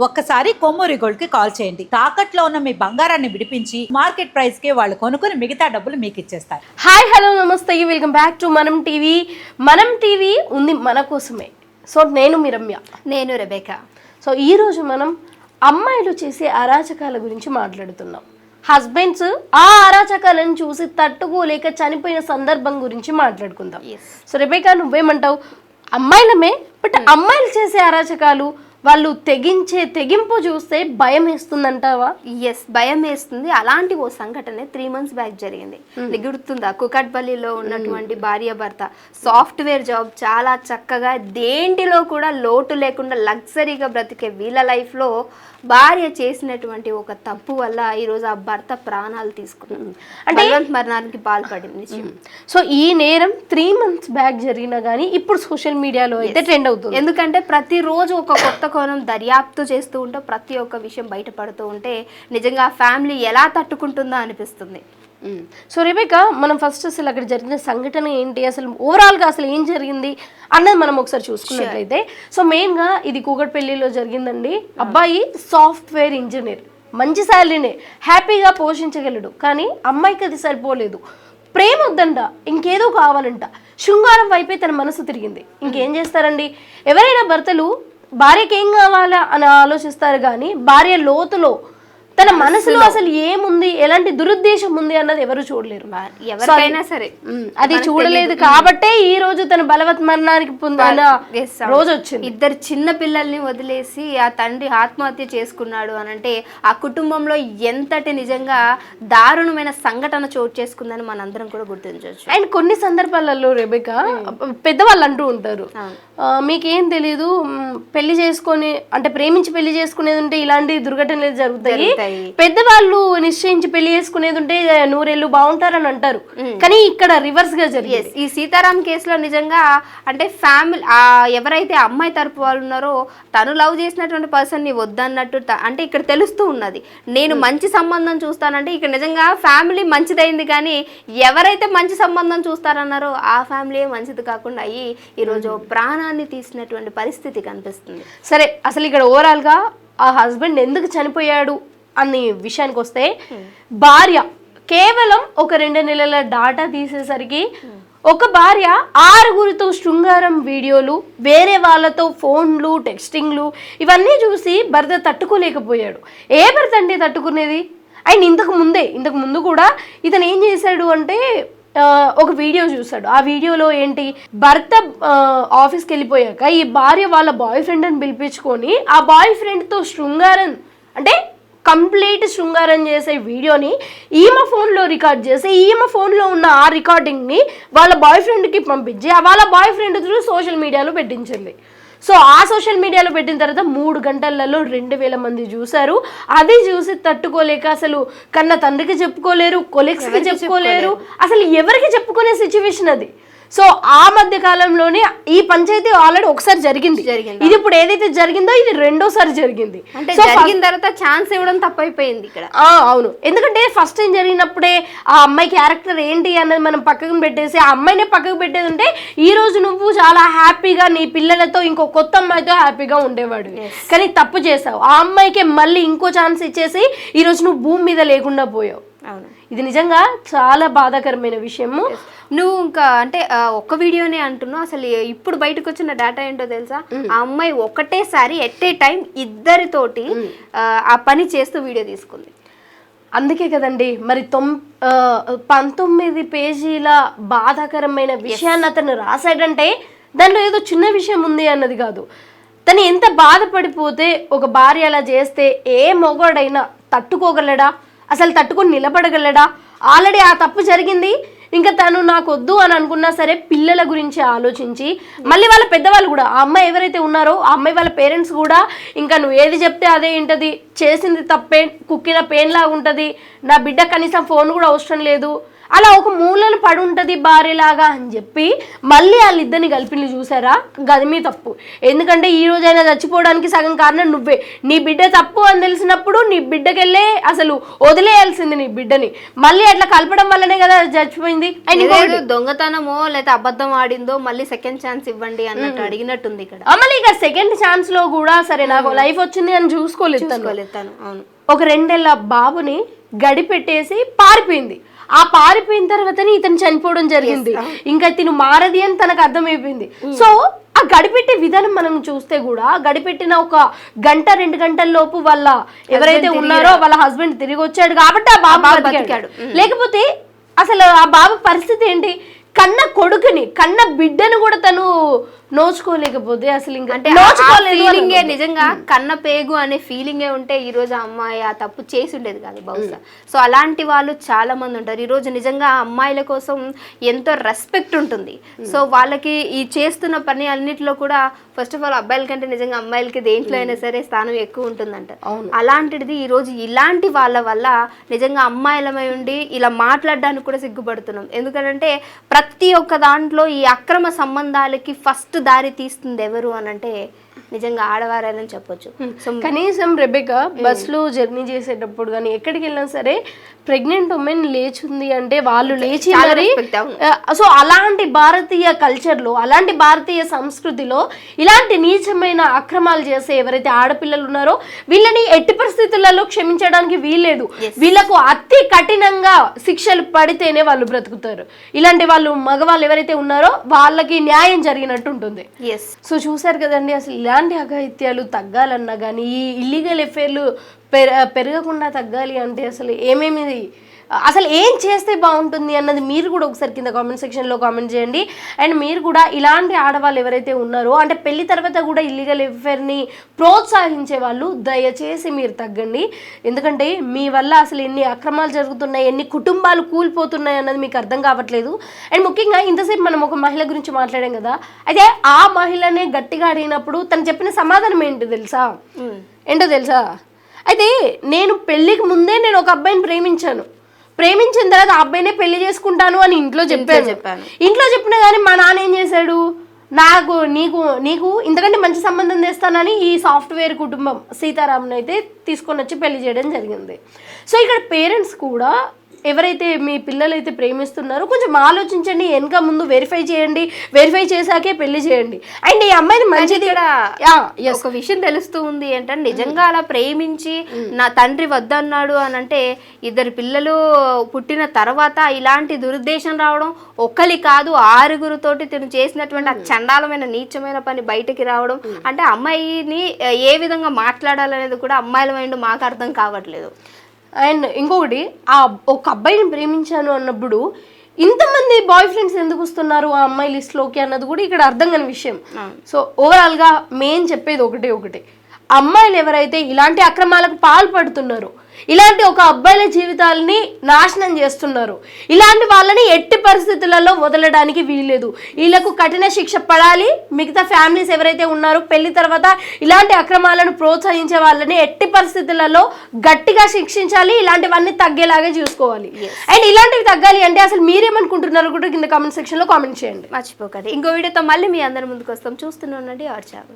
ఒక్కసారి కొమ్మూరి గోల్డ్ కి కాల్ చేయండి. తాకట్లో ఉన్న మీ బంగారాన్ని విడిపించి మార్కెట్ ప్రైస్ కి వాళ్ళు కొనుక్కుని మిగతా డబ్బులు మీకు ఇచ్చేస్తారు. హాయ్ హలో నమస్తే, వెల్కమ్ బ్యాక్ టు మనం టీవీ. మనం టీవీ ఉంది మన కోసమే. సో నేను మీ రమ్య, నేను రెబేకా. సో ఈరోజు మనం అమ్మాయిలు చేసే అరాచకాల గురించి మాట్లాడుతున్నాం. హస్బెండ్స్ ఆ అరాచకాలను చూసి తట్టుకోలేక చనిపోయిన సందర్భం గురించి మాట్లాడుకుందాం. సో రెబేకా, నువ్వేమంటావు? అమ్మాయిలమే, బట్ అమ్మాయిలు చేసే అరాచకాలు, వాళ్ళు తెగింపు చూస్తే భయం వేస్తుందంటావా? ఎస్, భయం వేస్తుంది. అలాంటి ఓ సంఘటన 3 months బ్యాక్ జరిగింది. గుర్తుందా? కుకట్పల్లిలో ఉన్నటువంటి భార్య భర్త సాఫ్ట్వేర్ జాబ్, చాలా చక్కగా దేంటిలో కూడా లోటు లేకుండా లగ్జరీగా బ్రతికే వీళ్ళ లైఫ్లో భార్య చేసినటువంటి ఒక తప్పు వల్ల ఈరోజు ఆ భర్త ప్రాణాలు తీసుకున్నాడు, అంటే మరణానికి పాల్పడింది. సో ఈ నేరం 3 months బ్యాక్ జరిగినా కానీ ఇప్పుడు సోషల్ మీడియాలో అయితే ట్రెండ్ అవుతుంది. ఎందుకంటే ప్రతిరోజు ఒక కొత్త కోణం దర్యాప్తు చేస్తూ ఉంటే ప్రతి ఒక్క విషయం బయటపడుతూ ఉంటే నిజంగా ఫ్యామిలీ ఎలా తట్టుకుంటుందో అనిపిస్తుంది. సో రెబేకా, మనం ఫస్ట్ అసలు అక్కడ జరిగిన సంఘటన ఏంటి, అసలు ఓవరాల్గా అసలు ఏం జరిగింది అన్నది మనం ఒకసారి చూసుకున్నట్లయితే, సో మెయిన్గా ఇది కూకట్పల్లిలో జరిగిందండి. అబ్బాయి సాఫ్ట్వేర్ ఇంజనీర్, మంచి శాలరీనే, హ్యాపీగా పోషించగలడు. కానీ అమ్మాయికి అది సరిపోలేదు. ప్రేమ వద్దంట, ఇంకేదో కావాలంట. శృంగారం వైపే తన మనసు తిరిగింది. ఇంకేం చేస్తారండి, ఎవరైనా భర్తలు భార్యకి ఏం కావాలా అని ఆలోచిస్తారు, కానీ భార్య లోతులో తన మనసులో అసలు ఏముంది, ఎలాంటి దురుద్దేశం ఉంది అన్నది ఎవరు చూడలేరు. ఎవరికైనా సరే అది చూడలేదు కాబట్టే ఈ రోజు తన బలవత్ మరణానికి రోజు వచ్చింది. 2 చిన్న పిల్లల్ని వదిలేసి ఆ తండ్రి ఆత్మహత్య చేసుకున్నాడు అని అంటే ఆ కుటుంబంలో ఎంతటి నిజంగా దారుణమైన సంఘటన చోటు చేసుకుందని మనందరం కూడా గుర్తించవచ్చు. అండ్ కొన్ని సందర్భాలలో రెబేకా, పెద్దవాళ్ళు అంటూ ఉంటారు, మీకేం తెలీదు, పెళ్లి చేసుకొని అంటే ప్రేమించి పెళ్లి చేసుకునేది ఉంటే ఇలాంటి దుర్ఘటనలు జరుగుతాయి, పెద్దవాళ్ళు నిశ్చయించి పెళ్లి చేసుకునేది ఉంటే 100 ఏళ్ళు బాగుంటారని అంటారు. కానీ ఇక్కడ రివర్స్ గా జరిగింది. ఈ సీతారాం కేసులో నిజంగా అంటే ఫ్యామిలీ ఎవరైతే అమ్మాయి తరపు వాళ్ళు ఉన్నారో తను లవ్ చేసినటువంటి పర్సన్ ని వద్దన్నట్టు అంటే ఇక్కడ తెలుస్తూ ఉన్నది. నేను మంచి సంబంధం చూస్తానంటే ఇక్కడ నిజంగా ఫ్యామిలీ మంచిదైంది, కానీ ఎవరైతే మంచి సంబంధం చూస్తారన్నారో ఆ ఫ్యామిలీ మంచిది కాకుండా అయ్యి ఈరోజు ప్రాణాన్ని తీసినటువంటి పరిస్థితి కనిపిస్తుంది. సరే, అసలు ఇక్కడ ఓవరాల్ గా ఆ హస్బెండ్ ఎందుకు చనిపోయాడు అనే విషయానికి వస్తే, భార్య కేవలం ఒక 2 నెలల డాటా తీసేసరికి ఒక భార్య 6గురితో శృంగారం వీడియోలు, వేరే వాళ్ళతో ఫోన్లు, టెక్స్టింగ్లు ఇవన్నీ చూసి భర్త తట్టుకోలేకపోయాడు. ఏ భర్త అంటే తట్టుకునేది? అండ్ ఇంతకు ముందు కూడా ఇతను ఏం చేశాడు అంటే ఒక వీడియో చూసాడు. ఆ వీడియోలో ఏంటి, భర్త ఆఫీస్కి వెళ్ళిపోయాక ఈ భార్య వాళ్ళ బాయ్ ఫ్రెండ్ అని పిలిపించుకొని ఆ బాయ్ ఫ్రెండ్తో శృంగారం అంటే కంప్లీట్ శృంగారం చేసే వీడియోని ఈమె ఫోన్లో రికార్డ్ చేసి ఈమె ఫోన్లో ఉన్న ఆ రికార్డింగ్ని వాళ్ళ బాయ్ ఫ్రెండ్కి పంపించి వాళ్ళ బాయ్ ఫ్రెండ్ త్రూ సోషల్ మీడియాలో పెట్టించింది. సో ఆ సోషల్ మీడియాలో పెట్టిన తర్వాత 3 గంటలలో 2000 మంది చూశారు. అది చూసి తట్టుకోలేక అసలు కన్న తండ్రికి చెప్పుకోలేరు, కొలీగ్స్కి చెప్పుకోలేరు, అసలు ఎవరికి చెప్పుకునే సిచ్యువేషన్ అది. సో ఆ మధ్య కాలంలోనే ఈ పంచాయతీ ఆల్రెడీ ఒకసారి జరిగింది. ఇది ఇప్పుడు ఏదైతే జరిగిందో ఇది 2వ జరిగింది. అంటే జరిగిన తర్వాత ఛాన్స్ ఇవ్వడం తప్పైపోయింది ఇక్కడ. అవును, ఎందుకంటే ఫస్ట్ టైం జరిగినప్పుడే ఆ అమ్మాయి క్యారెక్టర్ ఏంటి అన్నది మనం పక్కకు పెట్టేసి ఆ అమ్మాయినే పక్కకు పెట్టేది ఉంటే ఈ రోజు నువ్వు చాలా హ్యాపీగా నీ పిల్లలతో ఇంకో కొత్త అమ్మాయితో హ్యాపీగా ఉండేవాడు. కానీ తప్పు చేసావు, ఆ అమ్మాయికి మళ్ళీ ఇంకో ఛాన్స్ ఇచ్చేసి ఈ రోజు నువ్వు భూమి మీద లేకుండా పోయావు. ఇది నిజంగా చాలా బాధాకరమైన విషయము. నువ్వు ఇంకా అంటే ఒక్క వీడియోనే అంటున్నావు, అసలు ఇప్పుడు బయటకు వచ్చిన డేటా ఏంటో తెలుసా? ఆ అమ్మాయి ఒకటేసారి ఎట్ ఏ టైం 2తోటి ఆ పని చేస్తూ వీడియో తీసుకుంది. అందుకే కదండి మరి 19 పేజీల బాధాకరమైన విషయాన్ని అతను రాశాడంటే దాంట్లో ఏదో చిన్న విషయం ఉంది అన్నది కాదు. తను ఎంత బాధపడిపోతే ఒక భార్య అలా చేస్తే ఏ మొగాడైనా తట్టుకోగలడా? అసలు తట్టుకొని నిలబడగలడా? ఆల్రెడీ ఆ తప్పు జరిగింది, ఇంకా తను నాకు వద్దు అని అనుకున్నా సరే పిల్లల గురించి ఆలోచించి మళ్ళీ వాళ్ళ పెద్దవాళ్ళు కూడా, ఆ అమ్మాయి ఎవరైతే ఉన్నారో ఆ అమ్మాయి వాళ్ళ పేరెంట్స్ కూడా ఇంకా నువ్వు ఏది చెప్తే అదే ఏంటది, చేసింది తప్పే, కుక్కిన పెయిన్ లాగా ఉంటుంది, నా బిడ్డ కనీసం ఫోన్ కూడా అవసరం లేదు అలా ఒక మూలను పడి ఉంటుంది భార్యలాగా అని చెప్పి మళ్ళీ వాళ్ళిద్దరిని కలిపిని చూసారా, గది మీ తప్పు. ఎందుకంటే ఈ రోజైనా చచ్చిపోవడానికి సగం కారణం నువ్వే. నీ బిడ్డ తప్పు అని తెలిసినప్పుడు నీ బిడ్డకెళ్ళే అసలు వదిలేయాల్సింది నీ బిడ్డని. మళ్ళీ అట్లా కలపడం వల్లనే కదా చచ్చిపోయింది. దొంగతనమో లేదా అబద్ధం ఆడిందో మళ్ళీ సెకండ్ ఛాన్స్ ఇవ్వండి అన్నట్టు అడిగినట్టుంది ఇక్కడ. మళ్ళీ ఇక సెకండ్ ఛాన్స్ లో కూడా సరే నాకు లైఫ్ వచ్చింది అని చూసుకోలేదు. అవును, ఒక 2 ఏళ్ల బాబుని గడిపెట్టేసి పారిపోయింది. ఆ పారిపోయిన తర్వాతనే ఇతను చనిపోవడం జరిగింది. ఇంకా తిను మారది అని తనకు అర్థమైపోయింది. సో ఆ గడిపెట్టే విధానం మనం చూస్తే కూడా గడిపెట్టిన ఒక 1-2 గంటల లోపు వాళ్ళ ఎవరైతే ఉన్నారో వాళ్ళ హస్బెండ్ తిరిగి వచ్చాడు కాబట్టి ఆ బాబు బతికాడు. లేకపోతే అసలు ఆ బాబు పరిస్థితి ఏంటి? కన్న కొడుకుని కన్న బిడ్డను కూడా తను నోచుకోలేకపోతే అసలు ఇంకా అంటే ఫీలింగే నిజంగా కన్న పేగు అనే ఫీలింగే ఉంటే ఈ రోజు అమ్మాయి ఆ తప్పు చేసి ఉండేది కాదు బహుశా. సో అలాంటి వాళ్ళు చాలా మంది ఉంటారు. ఈ రోజు నిజంగా అమ్మాయిల కోసం ఎంతో రెస్పెక్ట్ ఉంటుంది. సో వాళ్ళకి ఈ చేస్తున్న పని అన్నిటిలో కూడా ఫస్ట్ ఆఫ్ ఆల్ అబ్బాయిల కంటే నిజంగా అమ్మాయిలకి దేంట్లో అయినా సరే స్థానం ఎక్కువ ఉంటుందంట. అలాంటిది ఈ రోజు ఇలాంటి వాళ్ళ వల్ల నిజంగా అమ్మాయిలమై ఉండి ఇలా మాట్లాడడానికి కూడా సిగ్గుపడుతున్నాం. ఎందుకంటే ప్రతి ఒక్క దాంట్లో ఈ అక్రమ సంబంధాలకి ఫస్ట్ దారి తీస్తుంది ఎవరు అని అంటే నిజంగా ఆడవారని చెప్పొచ్చు. కనీసం రెబెకా బస్సులో జర్నీ చేసేటప్పుడు కానీ ఎక్కడికి వెళ్ళినా సరే ప్రెగ్నెంట్ ఉమెన్ లేచుంది అంటే వాళ్ళు లేచి మరి. సో అలాంటి భారతీయ కల్చర్లో అలాంటి భారతీయ సంస్కృతిలో ఇలాంటి నీచమైన అక్రమాలు చేసే ఎవరైతే ఆడపిల్లలు ఉన్నారో వీళ్ళని ఎట్టి పరిస్థితులలో క్షమించడానికి వీల్లేదు. వీళ్ళకు అతి కఠినంగా శిక్షలు పడితేనే వాళ్ళు బ్రతుకుతారు. ఇలాంటి వాళ్ళు మగవాళ్ళు ఎవరైతే ఉన్నారో వాళ్ళకి న్యాయం జరిగినట్టు ఉంటుంది. సో చూసారు కదండి, అసలు ఇలాంటి అఘాయిత్యాలు తగ్గాలన్నా కానీ ఈ ఇల్లీగల్ ఎఫైర్లు పెరగకుండా తగ్గాలి అంటే అసలు ఏం చేస్తే బాగుంటుంది అన్నది మీరు కూడా ఒకసారి కింద కామెంట్ సెక్షన్లో కామెంట్ చేయండి. అండ్ మీరు కూడా ఇలాంటి ఆడవాళ్ళు ఎవరైతే ఉన్నారో అంటే పెళ్లి తర్వాత కూడా ఇల్లీగల్ ఎఫైర్ని ప్రోత్సహించే వాళ్ళు దయచేసి మీరు తగ్గండి. ఎందుకంటే మీ వల్ల అసలు ఎన్ని అక్రమాలు జరుగుతున్నాయి, ఎన్ని కుటుంబాలు కూలిపోతున్నాయి అన్నది మీకు అర్థం కావట్లేదు. అండ్ ముఖ్యంగా ఇంతసేపు మనం ఒక మహిళ గురించి మాట్లాడాం కదా, అయితే ఆ మహిళనే గట్టిగా అడిగినప్పుడు తను చెప్పిన సమాధానం ఏంటో తెలుసా? అయితే నేను పెళ్లికి ముందే నేను ఒక అబ్బాయిని ప్రేమించిన తర్వాత ఆ అబ్బాయినే పెళ్లి చేసుకుంటాను అని ఇంట్లో చెప్పాను. ఇంట్లో చెప్పినా కానీ మా నాన్న ఏం చేశాడు, నీకు ఇంతకంటే మంచి సంబంధం చేస్తానని ఈ సాఫ్ట్వేర్ కుటుంబం సీతారామన్ అయితే తీసుకొని వచ్చి పెళ్లి చేయడం జరిగింది. సో ఇక్కడ పేరెంట్స్ కూడా ఎవరైతే మీ పిల్లలైతే ప్రేమిస్తున్నారో కొంచెం ఆలోచించండి, వెనక ముందు వెరిఫై చేయండి, వెరిఫై చేశాకే పెళ్లి చేయండి. అండ్ ఈ అమ్మాయిని మంచిది ఒక విషయం తెలుస్తూ ఉంది ఏంటంటే నిజంగా అలా ప్రేమించి నా తండ్రి వద్దన్నాడు అని అంటే 2 పిల్లలు పుట్టిన తర్వాత ఇలాంటి దురుద్దేశం రావడం ఒక్కలి కాదు 6గురితోటి తిను చేసినటువంటి ఆ చండాలమైన నీచమైన పని బయటకి రావడం అంటే అమ్మాయిని ఏ విధంగా మాట్లాడాలనేది కూడా అమ్మాయిల మైండ్ మాకు అర్థం కావట్లేదు. అండ్ ఇంకొకటి ఒక అబ్బాయిని ప్రేమించాను అన్నప్పుడు ఇంతమంది బాయ్ ఫ్రెండ్స్ ఎందుకు వస్తున్నారు ఆ అమ్మాయి లిస్ట్లోకి అన్నది కూడా ఇక్కడ అర్థం కాని విషయం. సో ఓవరాల్గా మెయిన్ చెప్పేది ఒకటే, అమ్మాయిలు ఎవరైతే ఇలాంటి అక్రమాలకు పాల్పడుతున్నారో ఇలాంటి ఒక అబ్బాయిల జీవితాలని నాశనం చేస్తున్నారు ఇలాంటి వాళ్ళని ఎట్టి పరిస్థితులలో వదలడానికి వీల్లేదు. వీళ్ళకు కఠిన శిక్ష పడాలి. మిగతా ఫ్యామిలీస్ ఎవరైతే ఉన్నారో పెళ్లి తర్వాత ఇలాంటి అక్రమాలను ప్రోత్సహించే వాళ్ళని ఎట్టి పరిస్థితులలో గట్టిగా శిక్షించాలి. ఇలాంటివన్నీ తగ్గేలాగా చూసుకోవాలి. అండ్ ఇలాంటివి తగ్గాలి అంటే అసలు మీరేమనుకుంటున్నారో కూడా కింద కామెంట్ సెక్షన్ లో కామెంట్ చేయండి. మర్చిపోకండి. ఇంకో వీడియోతో మళ్ళీ మీ అందరి ముందుకు వస్తాం. చూస్తూనే ఉండండి ఆర్ ఛానల్.